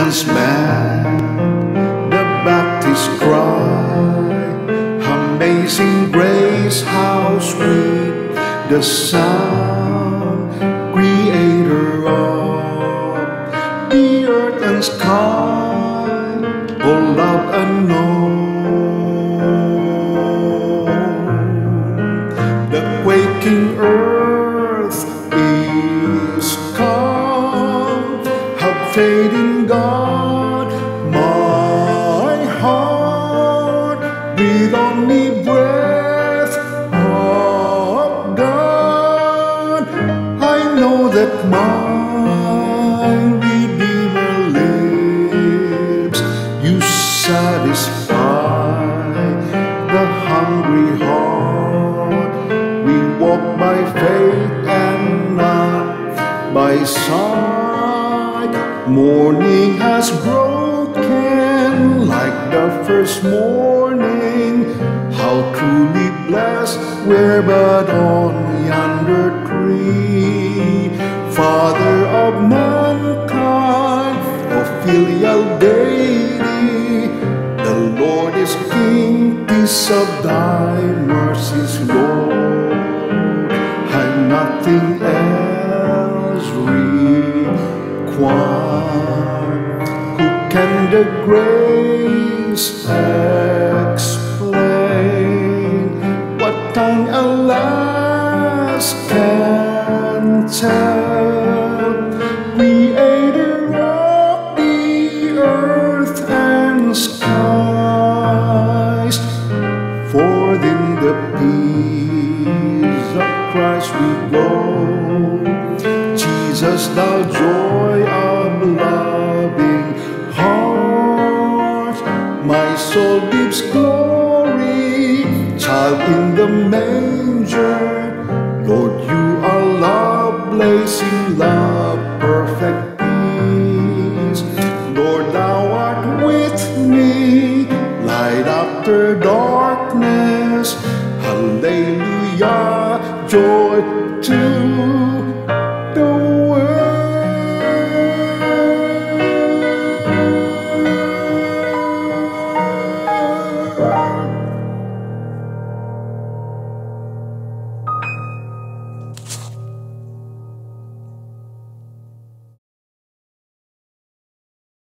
Heaven's band, the Baptist cry, amazing grace, how sweet the sound, Creator of the earth and sky, oh love unknown. The quaking earth is calm, have faith in God, my heart, breathe on me breath of God. I know that my Redeemer lives. You satisfy the hungry heart. We walk by faith and not by sight. Morning has broken like the first morning. How truly blessed we're but on yonder tree. Father of mankind, of Filial Deity, the Lord is King, peace of Thy Mercies, Lord. I'm nothing else required. Who can the grace explain? What tongue alas can tell? Creator of the earth and skies, forth in the peace of Christ we go. Jesus, thou joy of loving heart, my soul gives glory, child in the manger. Lord, you are love, blazing love, perfect peace. Lord, thou art with me, light after darkness. Hallelujah, joy to